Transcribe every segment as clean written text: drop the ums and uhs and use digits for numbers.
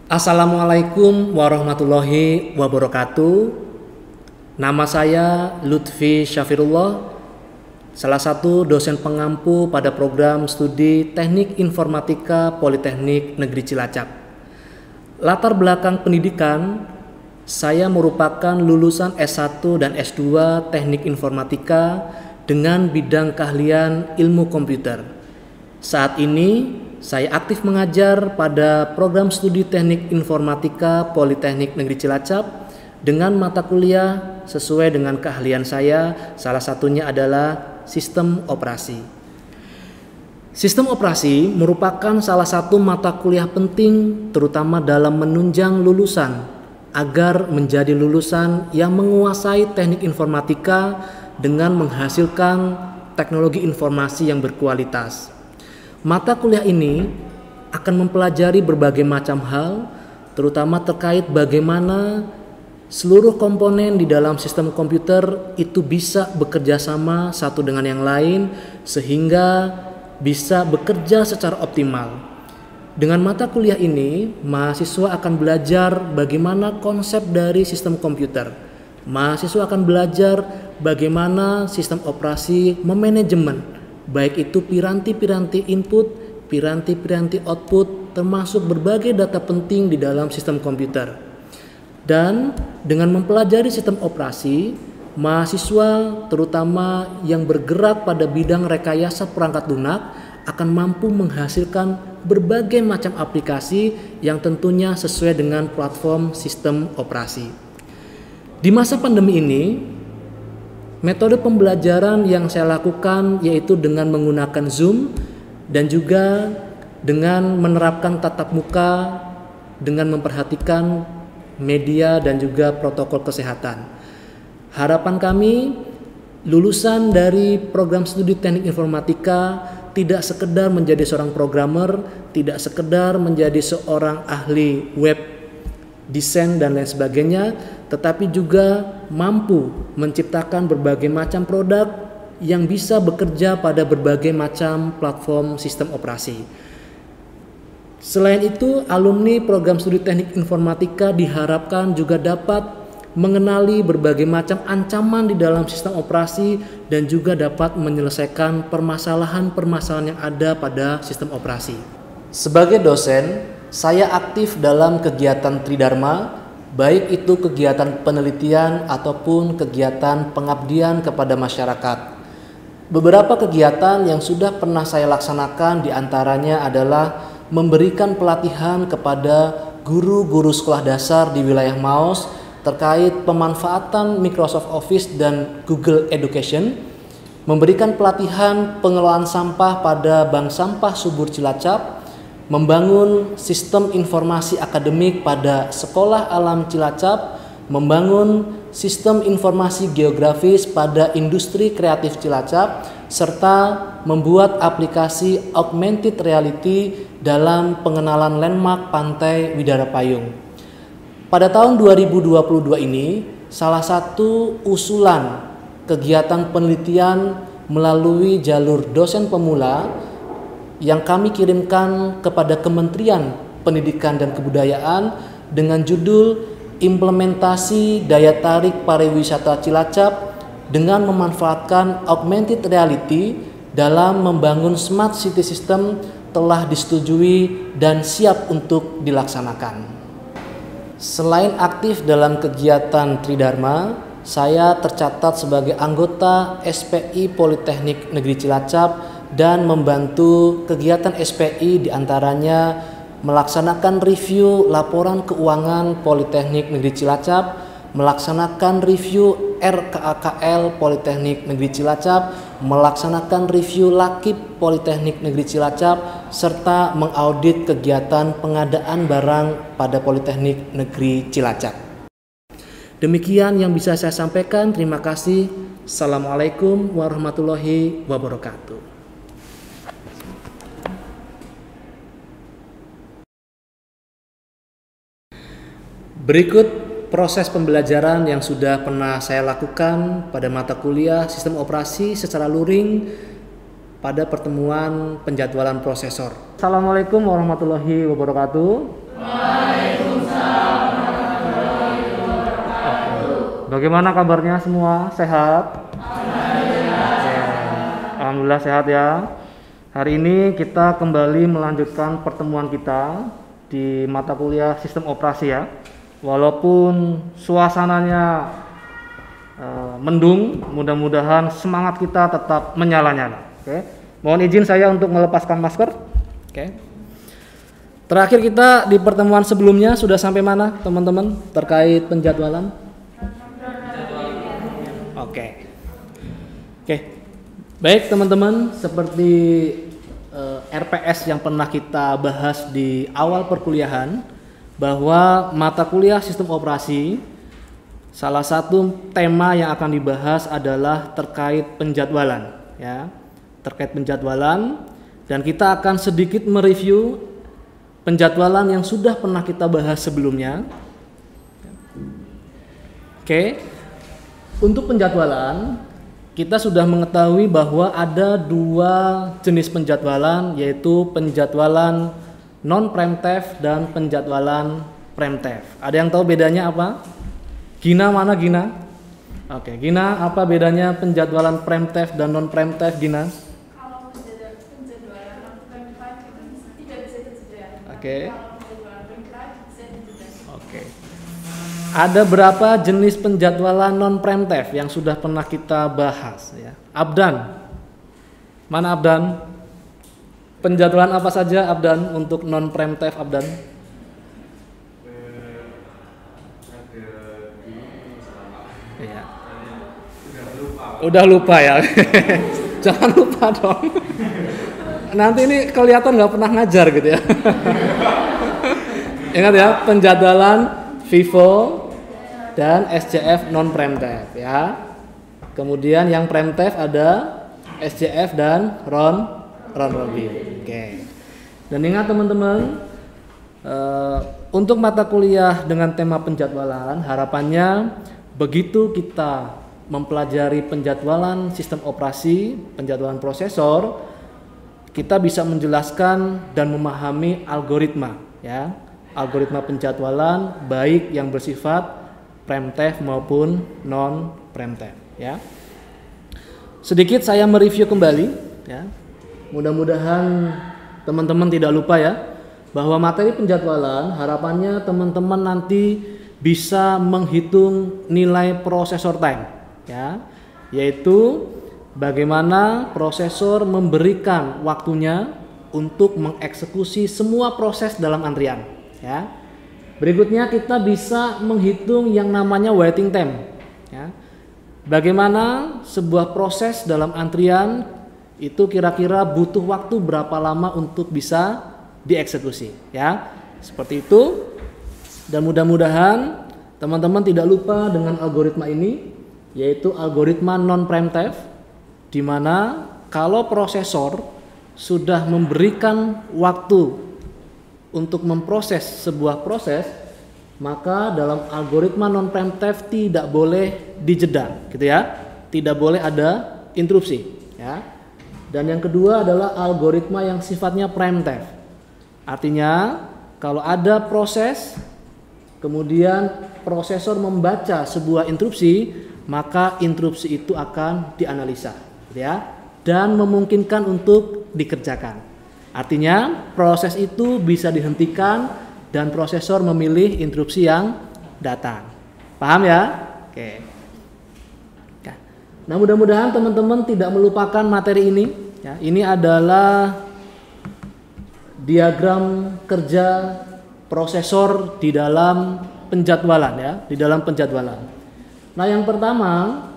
Assalamualaikum warahmatullahi wabarakatuh. Nama saya Lutfi Syafirullah, salah satu dosen pengampu pada program studi Teknik Informatika Politeknik Negeri Cilacap. Latar belakang pendidikan, saya merupakan lulusan S1 dan S2 Teknik Informatika dengan bidang keahlian ilmu komputer. Saat ini saya aktif mengajar pada program studi Teknik Informatika Politeknik Negeri Cilacap dengan mata kuliah sesuai dengan keahlian saya, salah satunya adalah sistem operasi. Sistem operasi merupakan salah satu mata kuliah penting terutama dalam menunjang lulusan agar menjadi lulusan yang menguasai teknik informatika dengan menghasilkan teknologi informasi yang berkualitas. Mata kuliah ini akan mempelajari berbagai macam hal, terutama terkait bagaimana seluruh komponen di dalam sistem komputer itu bisa bekerja sama satu dengan yang lain sehingga bisa bekerja secara optimal. Dengan mata kuliah ini, mahasiswa akan belajar bagaimana konsep dari sistem komputer. Mahasiswa akan belajar bagaimana sistem operasi memanajemen baik itu piranti-piranti input, piranti-piranti output, termasuk berbagai data penting di dalam sistem komputer. Dan dengan mempelajari sistem operasi, mahasiswa terutama yang bergerak pada bidang rekayasa perangkat lunak akan mampu menghasilkan berbagai macam aplikasi yang tentunya sesuai dengan platform sistem operasi. Di masa pandemi ini, metode pembelajaran yang saya lakukan yaitu dengan menggunakan Zoom dan juga dengan menerapkan tatap muka dengan memperhatikan media dan juga protokol kesehatan. Harapan kami, lulusan dari program studi Teknik Informatika tidak sekedar menjadi seorang programmer, tidak sekedar menjadi seorang ahli web desain dan lain sebagainya, tetapi juga mampu menciptakan berbagai macam produk yang bisa bekerja pada berbagai macam platform sistem operasi. Selain itu, alumni program studi Teknik Informatika diharapkan juga dapat mengenali berbagai macam ancaman di dalam sistem operasi dan juga dapat menyelesaikan permasalahan-permasalahan yang ada pada sistem operasi. Sebagai dosen, saya aktif dalam kegiatan Tridharma, baik itu kegiatan penelitian ataupun kegiatan pengabdian kepada masyarakat. Beberapa kegiatan yang sudah pernah saya laksanakan diantaranya adalah memberikan pelatihan kepada guru-guru sekolah dasar di wilayah Maos terkait pemanfaatan Microsoft Office dan Google Education, memberikan pelatihan pengelolaan sampah pada Bank Sampah Subur Cilacap, membangun sistem informasi akademik pada Sekolah Alam Cilacap, membangun sistem informasi geografis pada Industri Kreatif Cilacap, serta membuat aplikasi augmented reality dalam pengenalan landmark Pantai Widara Payung. Pada tahun 2022 ini, salah satu usulan kegiatan penelitian melalui jalur dosen pemula yang kami kirimkan kepada Kementerian Pendidikan dan Kebudayaan dengan judul Implementasi Daya Tarik Pariwisata Cilacap dengan memanfaatkan augmented reality dalam membangun smart city system telah disetujui dan siap untuk dilaksanakan. Selain aktif dalam kegiatan Tridharma, saya tercatat sebagai anggota SPI Politeknik Negeri Cilacap dan membantu kegiatan SPI diantaranya melaksanakan review laporan keuangan Politeknik Negeri Cilacap, melaksanakan review RKAKL Politeknik Negeri Cilacap, melaksanakan review Lakip Politeknik Negeri Cilacap, serta mengaudit kegiatan pengadaan barang pada Politeknik Negeri Cilacap. Demikian yang bisa saya sampaikan. Terima kasih. Assalamualaikum warahmatullahi wabarakatuh. Berikut proses pembelajaran yang sudah pernah saya lakukan pada mata kuliah sistem operasi secara luring pada pertemuan penjadwalan prosesor. Assalamualaikum warahmatullahi wabarakatuh. Waalaikumsalam. Bagaimana kabarnya semua? Sehat? Alhamdulillah sehat ya. Hari ini kita kembali melanjutkan pertemuan kita di mata kuliah sistem operasi ya. Walaupun suasananya mendung, mudah-mudahan semangat kita tetap menyala-nyala. Oke. Mohon izin saya untuk melepaskan masker. Oke. Terakhir kita di pertemuan sebelumnya sudah sampai mana teman-teman terkait penjadwalan? Oke. Baik teman-teman, seperti RPS yang pernah kita bahas di awal perkuliahan, bahwa mata kuliah sistem operasi salah satu tema yang akan dibahas adalah terkait penjadwalan ya, terkait penjadwalan, dan kita akan sedikit mereview penjadwalan yang sudah pernah kita bahas sebelumnya. Oke. Untuk penjadwalan kita sudah mengetahui bahwa ada dua jenis penjadwalan, yaitu penjadwalan non-preemptive dan penjadwalan preemptive. Ada yang tahu bedanya apa? Gina mana Gina? Oke, Gina, apa bedanya penjadwalan preemptive dan non-preemptive, Gina? Kalau penjadwalan non-preemptive itu tidak bisa dijeda. Oke. Kalau penjadwalan preemptive bisa dijeda. Oke. Ada berapa jenis penjadwalan non-preemptive yang sudah pernah kita bahas ya? Abdan. Mana Abdan? Penjadwalan apa saja Abdan untuk non-preemptive Abdan? Iya. Udah lupa ya. Jangan lupa dong. Nanti ini kelihatan nggak pernah ngajar gitu ya. Ingat ya, penjadwalan FIFO dan SJF non-preemptive ya. Kemudian yang preemptive ada SJF dan round-robin. Oke. Dan ingat teman-teman, untuk mata kuliah dengan tema penjadwalan, harapannya begitu kita mempelajari penjadwalan sistem operasi, penjadwalan prosesor, kita bisa menjelaskan dan memahami algoritma ya. Algoritma penjadwalan baik yang bersifat preemptive maupun non preemptive ya. Sedikit saya mereview kembali ya. Mudah-mudahan teman-teman tidak lupa ya, bahwa materi penjadwalan harapannya teman-teman nanti bisa menghitung nilai prosesor time ya, yaitu bagaimana prosesor memberikan waktunya untuk mengeksekusi semua proses dalam antrian. Ya. Berikutnya kita bisa menghitung yang namanya waiting time. Ya. Bagaimana sebuah proses dalam antrian itu kira-kira butuh waktu berapa lama untuk bisa dieksekusi. Ya. Seperti itu. Dan mudah-mudahan teman-teman tidak lupa dengan algoritma ini, yaitu algoritma non-preemptive, di mana kalau prosesor sudah memberikan waktu untuk memproses sebuah proses, maka dalam algoritma non-preemptive tidak boleh dijeda, gitu ya. Tidak boleh ada interupsi, ya. Dan yang kedua adalah algoritma yang sifatnya preemptive. Artinya, kalau ada proses, kemudian prosesor membaca sebuah interupsi, maka interupsi itu akan dianalisa, gitu ya, dan memungkinkan untuk dikerjakan. Artinya proses itu bisa dihentikan dan prosesor memilih interupsi yang datang. Paham ya? Oke. Nah, mudah-mudahan teman-teman tidak melupakan materi ini ya. Ini adalah diagram kerja prosesor di dalam penjadwalan ya, di dalam penjadwalan. Nah, yang pertama,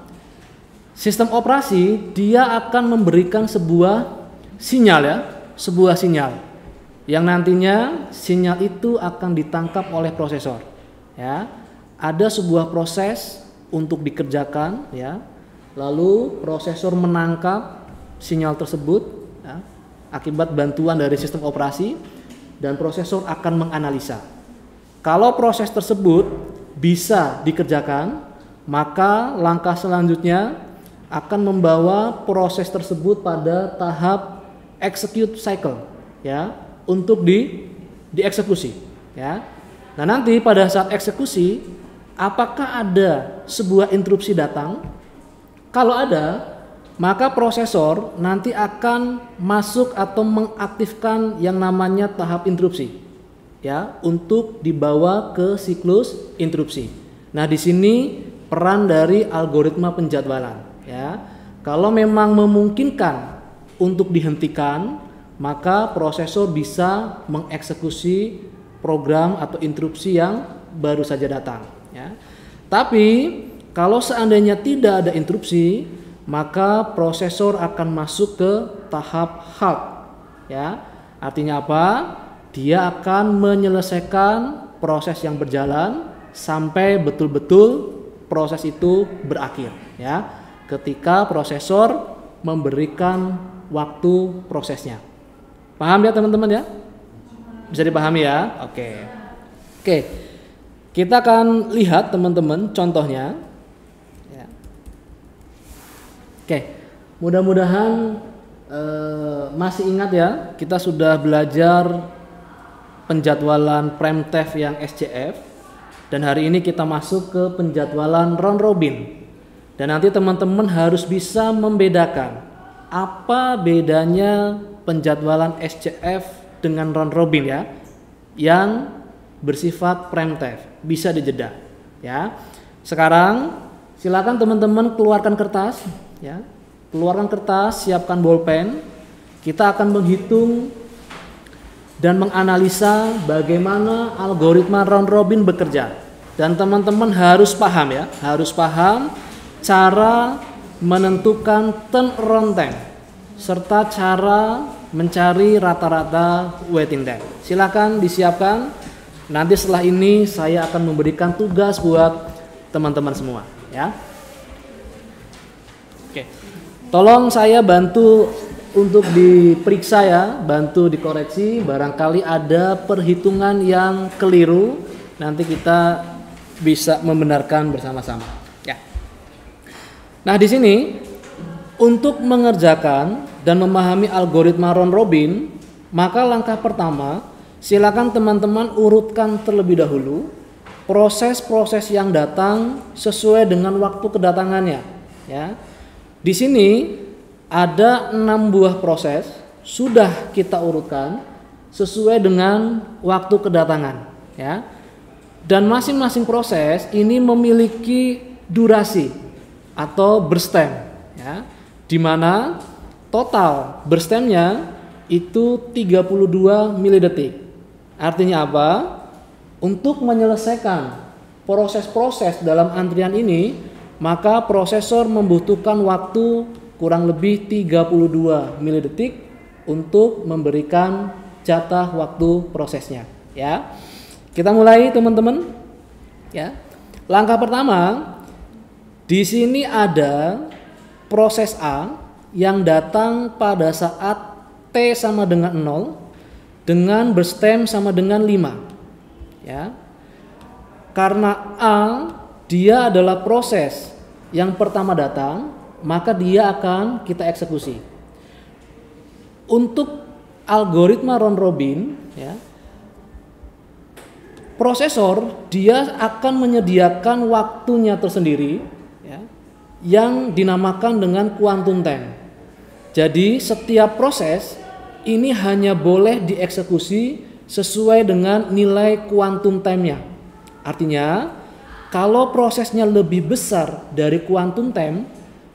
sistem operasi dia akan memberikan sebuah sinyal ya, sebuah sinyal yang nantinya sinyal itu akan ditangkap oleh prosesor ya. Ada sebuah proses untuk dikerjakan ya, lalu prosesor menangkap sinyal tersebut ya, akibat bantuan dari sistem operasi, dan prosesor akan menganalisa. Kalau proses tersebut bisa dikerjakan, maka langkah selanjutnya akan membawa proses tersebut pada tahap execute cycle ya, untuk dieksekusi ya. Nah, nanti pada saat eksekusi apakah ada sebuah interupsi datang? Kalau ada, maka prosesor nanti akan masuk atau mengaktifkan yang namanya tahap interupsi, ya, untuk dibawa ke siklus interupsi. Nah, di sini peran dari algoritma penjadwalan, ya. Kalau memang memungkinkan untuk dihentikan, maka prosesor bisa mengeksekusi program atau interupsi yang baru saja datang, ya. Tapi kalau seandainya tidak ada interupsi, maka prosesor akan masuk ke tahap halt, ya. Artinya apa? Dia akan menyelesaikan proses yang berjalan sampai betul-betul proses itu berakhir, ya. Ketika prosesor memberikan waktu prosesnya. Paham ya teman-teman ya? Bisa dipahami ya? Oke. Kita akan lihat teman-teman contohnya. Ya. Mudah-mudahan masih ingat ya, kita sudah belajar penjadwalan PremTef yang SCF, dan hari ini kita masuk ke penjadwalan round robin. Dan nanti teman-teman harus bisa membedakan apa bedanya penjadwalan SCF dengan round robin, ya, yang bersifat PremTef. Bisa dijeda, ya. Sekarang silakan teman-teman keluarkan kertas, ya. Keluarkan kertas, siapkan bolpen. Kita akan menghitung dan menganalisa bagaimana algoritma round robin bekerja. Dan teman-teman harus paham, ya, harus paham cara menentukan turnaround time serta cara mencari rata-rata waiting time. Silakan disiapkan. Nanti setelah ini saya akan memberikan tugas buat teman-teman semua, ya. Oke. Tolong saya bantu untuk diperiksa, ya, bantu dikoreksi barangkali ada perhitungan yang keliru. Nanti kita bisa membenarkan bersama-sama, ya. Nah, di sini untuk mengerjakan dan memahami algoritma round robin, maka langkah pertama, silakan teman-teman urutkan terlebih dahulu proses-proses yang datang sesuai dengan waktu kedatangannya, ya. Di sini ada 6 buah proses sudah kita urutkan sesuai dengan waktu kedatangan, ya. Dan masing-masing proses ini memiliki durasi atau burst time, ya, di mana total burst time-nya itu 32 milidetik. Artinya apa? Untuk menyelesaikan proses-proses dalam antrian ini, maka prosesor membutuhkan waktu kurang lebih 32 milidetik untuk memberikan jatah waktu prosesnya, ya. Kita mulai teman-teman, ya. Langkah pertama, di sini ada proses A yang datang pada saat T sama dengan 0 dengan burst time sama dengan 5, ya. Karena A dia adalah proses yang pertama datang, maka dia akan kita eksekusi. Untuk algoritma round robin, ya, prosesor dia akan menyediakan waktunya tersendiri, ya, yang dinamakan dengan quantum time. Jadi setiap proses ini hanya boleh dieksekusi sesuai dengan nilai quantum time-nya. Artinya kalau prosesnya lebih besar dari quantum time,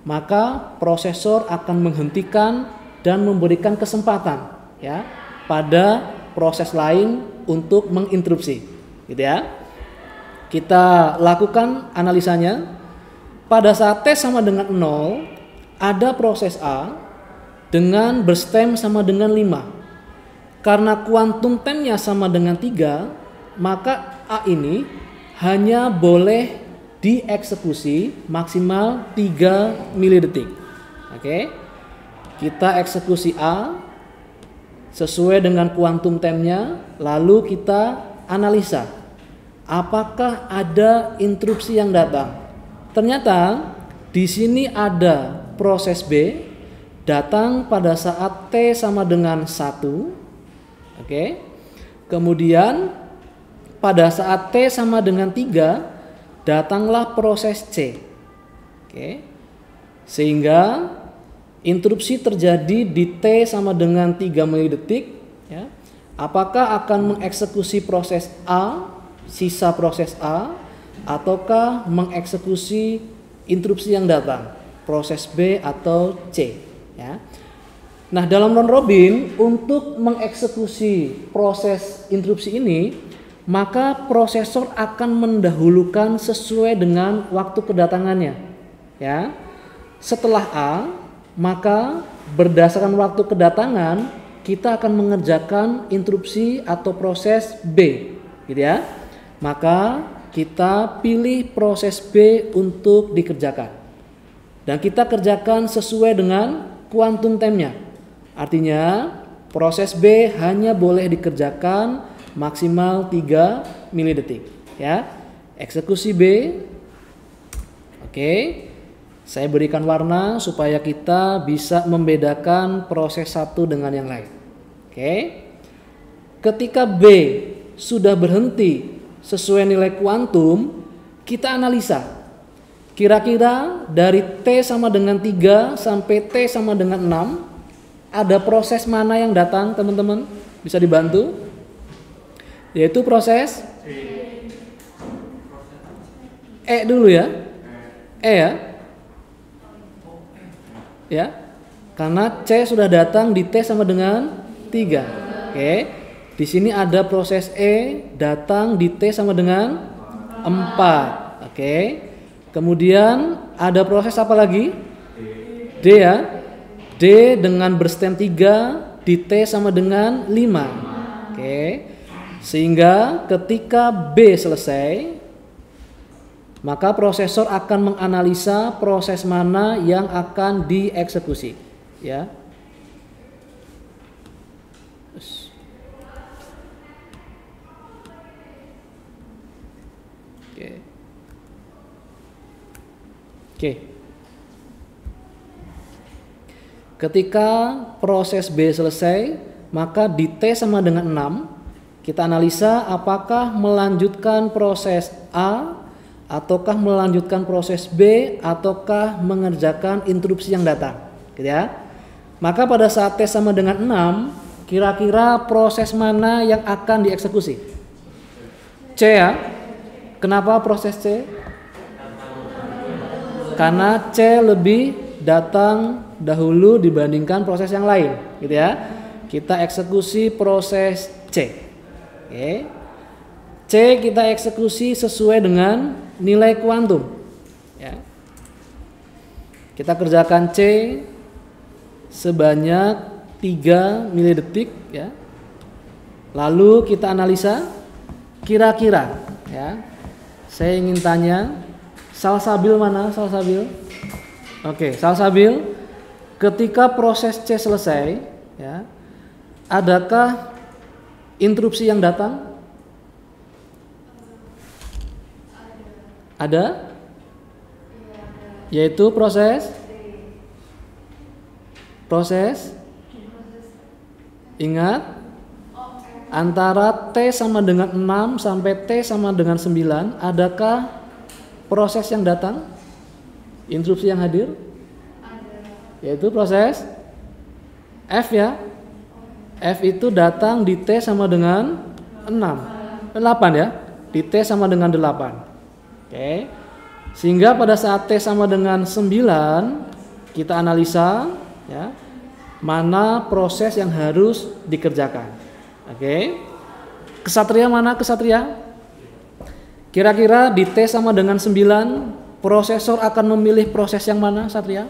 maka prosesor akan menghentikan dan memberikan kesempatan, ya, pada proses lain untuk menginterupsi, gitu ya. Kita lakukan analisanya. Pada saat T sama dengan 0, ada proses A dengan burst time sama dengan 5. Karena quantum time-nya sama dengan 3, maka A ini hanya boleh dieksekusi maksimal 3 milidetik. Oke. Kita eksekusi A sesuai dengan quantum time-nya, lalu kita analisa apakah ada interupsi yang datang. Ternyata di sini ada proses B datang pada saat T sama dengan 1. Oke. Kemudian pada saat T sama dengan 3, datanglah proses C. Oke. Sehingga interupsi terjadi di T sama dengan 3 milidetik, ya. Apakah akan mengeksekusi proses A, sisa proses A, ataukah mengeksekusi interupsi yang datang, proses B atau C, ya. Nah, dalam round robin untuk mengeksekusi proses interupsi ini, maka prosesor akan mendahulukan sesuai dengan waktu kedatangannya, ya. Setelah A, maka berdasarkan waktu kedatangan kita akan mengerjakan interupsi atau proses B, gitu ya. Maka kita pilih proses B untuk dikerjakan. Dan kita kerjakan sesuai dengan quantum time-nya. Artinya proses B hanya boleh dikerjakan maksimal 3 milidetik, ya. Eksekusi B. Oke. Saya berikan warna supaya kita bisa membedakan proses satu dengan yang lain. Oke. Ketika B sudah berhenti sesuai nilai kuantum, kita analisa. Kira-kira dari T sama dengan 3 sampai T sama dengan 6, ada proses mana yang datang, teman-teman? Bisa dibantu? Yaitu proses E dulu ya. E ya. Ya. Karena C sudah datang di T sama dengan 3. Oke. Di sini ada proses E datang di T sama dengan 4. Oke. Kemudian ada proses apa lagi? D ya. D dengan berstem 3 di T sama dengan 5. Oke. Sehingga ketika B selesai, maka prosesor akan menganalisa proses mana yang akan dieksekusi, ya. Oke. Oke. Ketika proses B selesai, maka di T sama dengan 6, kita analisa apakah melanjutkan proses A, ataukah melanjutkan proses B, ataukah mengerjakan interupsi yang datang, gitu ya. Maka pada saat T sama dengan 6, kira-kira proses mana yang akan dieksekusi? C ya. Kenapa proses C? Karena C lebih datang dahulu dibandingkan proses yang lain, gitu ya. Kita eksekusi proses C. Oke. C kita eksekusi sesuai dengan nilai kuantum, ya. Kita kerjakan C sebanyak 3 milidetik, ya. Lalu kita analisa kira-kira, ya. Saya ingin tanya, salsabil mana? Salsabil. Oke, salsabil. Ketika proses C selesai, ya, adakah interupsi yang datang? Ada? Yaitu proses ingat antara T sama dengan 6 sampai T sama dengan 9, adakah proses yang datang? Interupsi yang hadir? Yaitu proses F ya. F itu datang di T sama dengan 8 ya. Di T sama dengan 8. Oke. Sehingga pada saat T sama dengan 9, kita analisa, ya, mana proses yang harus dikerjakan. Oke. Kesatria mana kesatria? Kira-kira di T sama dengan 9, prosesor akan memilih proses yang mana, Satria?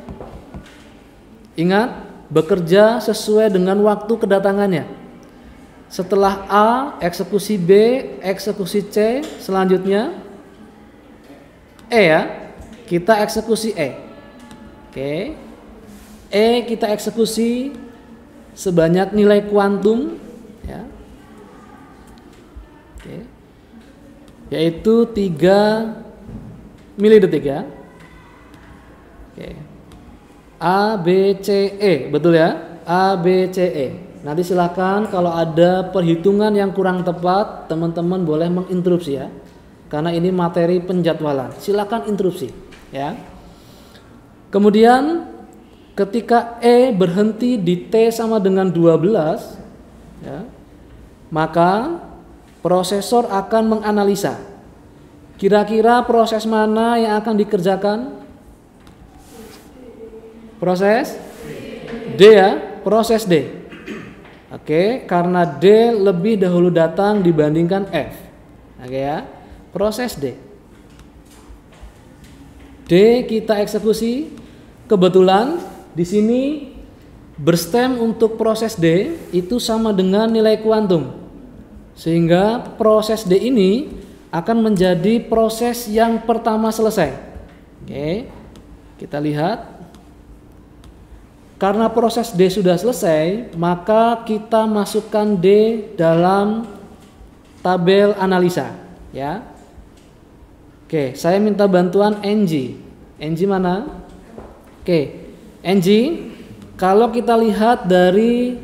Ingat, bekerja sesuai dengan waktu kedatangannya. Setelah A, eksekusi B, eksekusi C, selanjutnya E ya. Kita eksekusi E. Oke. E kita eksekusi sebanyak nilai kuantum, ya. Oke. Yaitu 3 milidetik ya. Oke. A, B, C, E, betul ya? A, B, C, E. Nanti silakan kalau ada perhitungan yang kurang tepat, teman-teman boleh menginterupsi ya. karena ini materi penjadwalan. Silakan interupsi ya. Kemudian ketika E berhenti di T sama dengan 12 ya, maka prosesor akan menganalisa kira-kira proses mana yang akan dikerjakan. Proses D ya, proses D. Oke, karena D lebih dahulu datang dibandingkan F. Oke ya, proses D. D kita eksekusi. Kebetulan di sini berstem untuk proses D itu sama dengan nilai kuantum. Sehingga proses D ini akan menjadi proses yang pertama selesai. Oke, kita lihat. Karena proses D sudah selesai, maka kita masukkan D dalam tabel analisa ya. Oke, saya minta bantuan NG. NG mana? Oke, NG, kalau kita lihat dari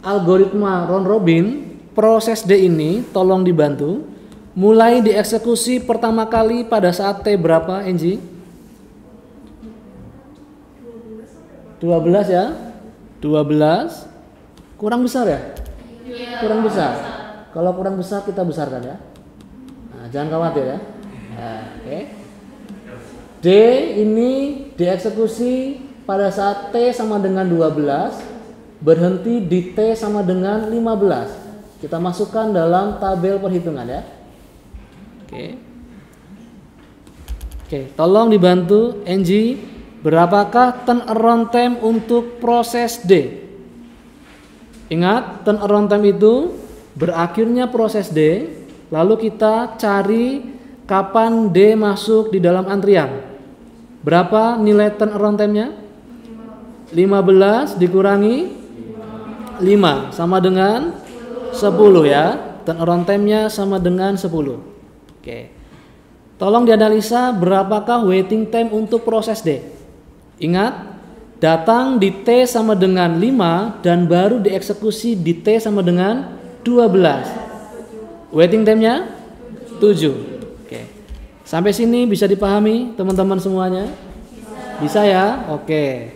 algoritma round robin, proses D ini tolong dibantu mulai dieksekusi pertama kali pada saat T berapa, NG? 12 ya, 12 kurang besar ya? Kurang besar. Kalau kurang besar kita besarkan ya. Nah, jangan khawatir ya. Nah, oke. D ini dieksekusi pada saat T sama dengan 12, berhenti di T sama dengan 15. Kita masukkan dalam tabel perhitungan ya. Oke. Oke, tolong dibantu NG. Berapakah turnaround time untuk proses D? Ingat, turnaround time itu berakhirnya proses D, lalu kita cari kapan D masuk di dalam antrian. Berapa nilai turnaround time-nya? 15 dikurangi 5 sama dengan 10 ya. Turnaround time-nya sama dengan 10. Oke. Tolong dianalisa berapakah waiting time untuk proses D. Ingat, datang di T sama dengan 5 dan baru dieksekusi di T sama dengan 12. Waiting time-nya 7. Oke. Sampai sini bisa dipahami teman-teman semuanya? Bisa ya? Oke.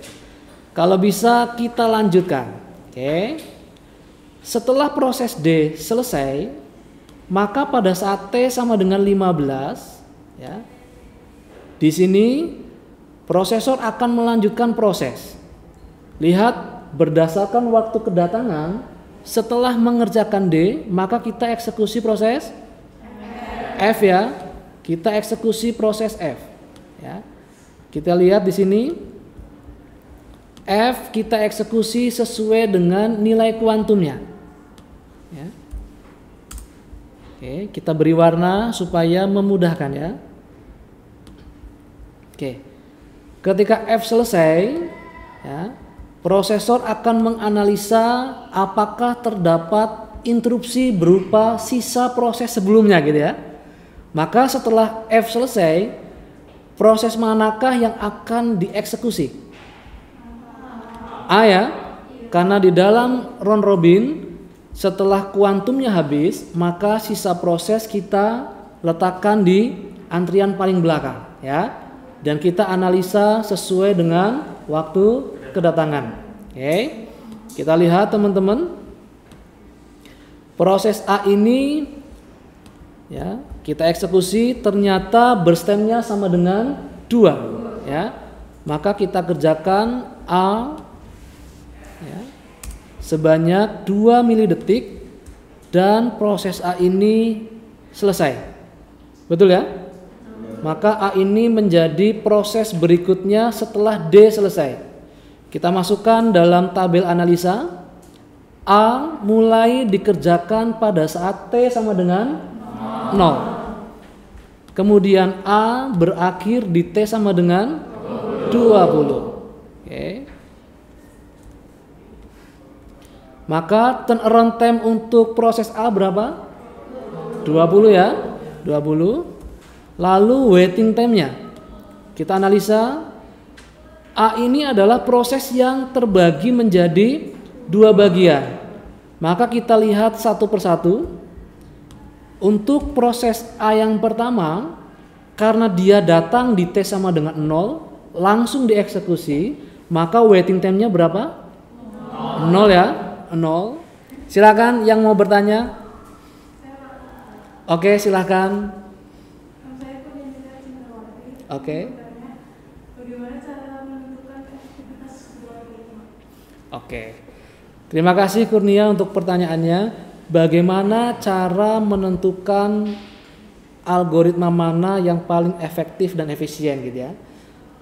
Kalau bisa kita lanjutkan. Oke. Setelah proses D selesai, maka pada saat T sama dengan 15 ya. Di sini prosesor akan melanjutkan proses. Lihat, berdasarkan waktu kedatangan, setelah mengerjakan D, maka kita eksekusi proses F ya. Kita eksekusi proses F ya. Kita lihat di sini F kita eksekusi sesuai dengan nilai kuantumnya ya. Oke, kita beri warna supaya memudahkan ya. Oke. Ketika F selesai, ya, prosesor akan menganalisa apakah terdapat interupsi berupa sisa proses sebelumnya gitu ya. Maka setelah F selesai, proses manakah yang akan dieksekusi? A ya, karena di dalam round robin setelah kuantumnya habis, maka sisa proses kita letakkan di antrian paling belakang ya. Dan kita analisa sesuai dengan waktu kedatangan. Oke. Kita lihat teman-teman. Proses A ini ya, kita eksekusi ternyata berstemnya sama dengan 2 ya. Maka kita kerjakan A ya, sebanyak 2 milidetik dan proses A ini selesai. Betul ya? Maka A ini menjadi proses berikutnya setelah D selesai. Kita masukkan dalam tabel analisa. A mulai dikerjakan pada saat T sama dengan 0. Kemudian A berakhir di T sama dengan 20. Oke. Maka turnaround time untuk proses A berapa? 20 ya. 20. Lalu waiting time-nya kita analisa. A ini adalah proses yang terbagi menjadi 2 bagian. Maka kita lihat satu persatu. Untuk proses A yang pertama, karena dia datang di T sama dengan 0, langsung dieksekusi, maka waiting time-nya berapa? 0 ya, 0. Silakan yang mau bertanya. Oke, silakan. Oke. Bagaimana cara menentukan efektivitas sebuah algoritma? Oke. Terima kasih Kurnia untuk pertanyaannya. Bagaimana cara menentukan algoritma mana yang paling efektif dan efisien gitu ya?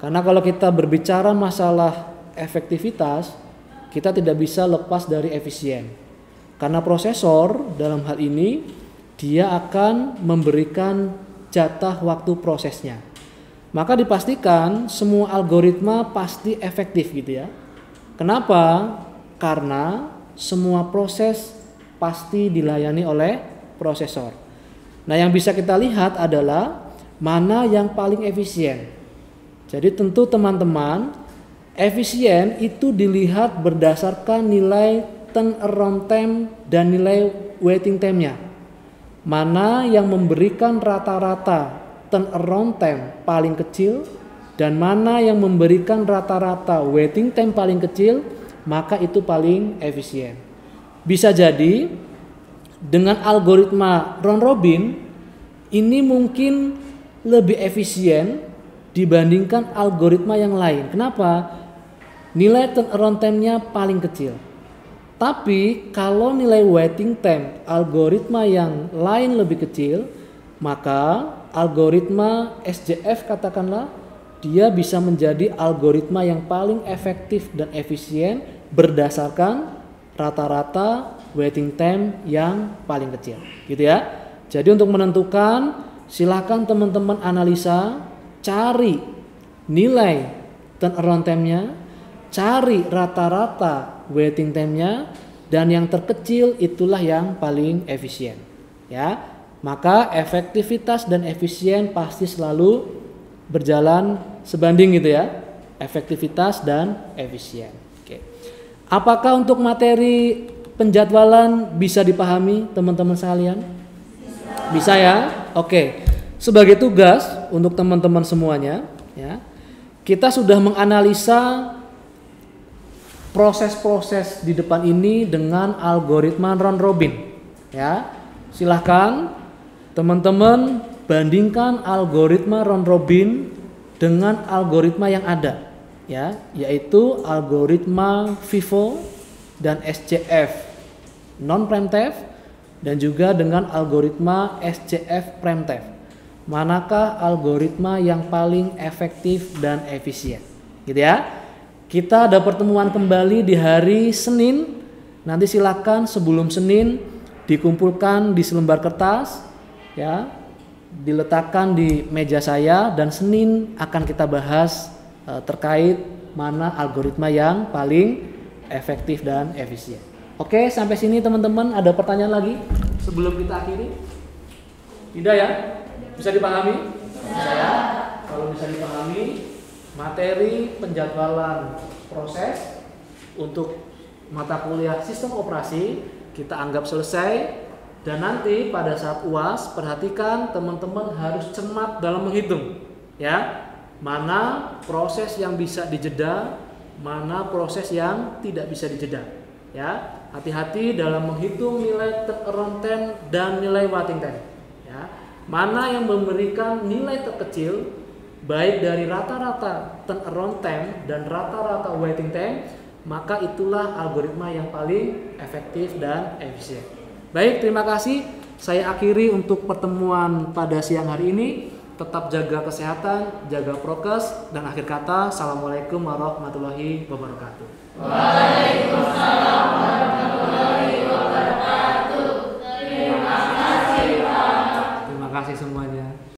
Karena kalau kita berbicara masalah efektivitas, kita tidak bisa lepas dari efisien. Karena prosesor dalam hal ini dia akan memberikan jatah waktu prosesnya. Maka dipastikan semua algoritma pasti efektif gitu ya. Kenapa? Karena semua proses pasti dilayani oleh prosesor. Nah, yang bisa kita lihat adalah mana yang paling efisien. Jadi tentu teman-teman, efisien itu dilihat berdasarkan nilai turnaround time dan nilai waiting time-nya. Mana yang memberikan rata-rata turnaround time paling kecil dan mana yang memberikan rata-rata waiting time paling kecil, maka itu paling efisien. Bisa jadi dengan algoritma round robin ini mungkin lebih efisien dibandingkan algoritma yang lain. Kenapa? Nilai turnaround time-nya paling kecil. Tapi kalau nilai waiting time algoritma yang lain lebih kecil, maka algoritma SJF katakanlah dia bisa menjadi algoritma yang paling efektif dan efisien berdasarkan rata-rata waiting time yang paling kecil, gitu ya. Jadi untuk menentukan, silakan teman-teman analisa, cari nilai turnaround time-nya, cari rata-rata waiting time-nya, dan yang terkecil itulah yang paling efisien, ya. Maka efektivitas dan efisien pasti selalu berjalan sebanding gitu ya. Efektivitas dan efisien. Oke. Apakah untuk materi penjadwalan bisa dipahami teman-teman sekalian? Bisa ya? Oke. Sebagai tugas untuk teman-teman semuanya ya. Kita sudah menganalisa proses-proses di depan ini dengan algoritma round robin ya. Silahkan teman-teman bandingkan algoritma round robin dengan algoritma yang ada ya, yaitu algoritma FIFO dan SJF non preemptive dan juga dengan algoritma SJF preemptive. Manakah algoritma yang paling efektif dan efisien? Gitu ya. Kita ada pertemuan kembali di hari Senin. Nanti silakan sebelum Senin dikumpulkan di selembar kertas ya, diletakkan di meja saya dan Senin akan kita bahas terkait mana algoritma yang paling efektif dan efisien. Oke, sampai sini teman-teman, ada pertanyaan lagi sebelum kita akhiri? Tidak ya? Bisa dipahami? Bisa ya? Kalau bisa dipahami, materi penjadwalan proses untuk mata kuliah sistem operasi kita anggap selesai. Dan nanti pada saat UAS, perhatikan teman-teman harus cermat dalam menghitung ya, mana proses yang bisa dijeda, mana proses yang tidak bisa dijeda ya. Hati-hati dalam menghitung nilai turnaround time dan nilai waiting time ya. Mana yang memberikan nilai terkecil baik dari rata-rata turnaround time dan rata-rata waiting time, maka itulah algoritma yang paling efektif dan efisien. Baik, terima kasih. Saya akhiri untuk pertemuan pada siang hari ini. Tetap jaga kesehatan, jaga prokes, dan akhir kata, Assalamualaikum warahmatullahi wabarakatuh. Waalaikumsalam.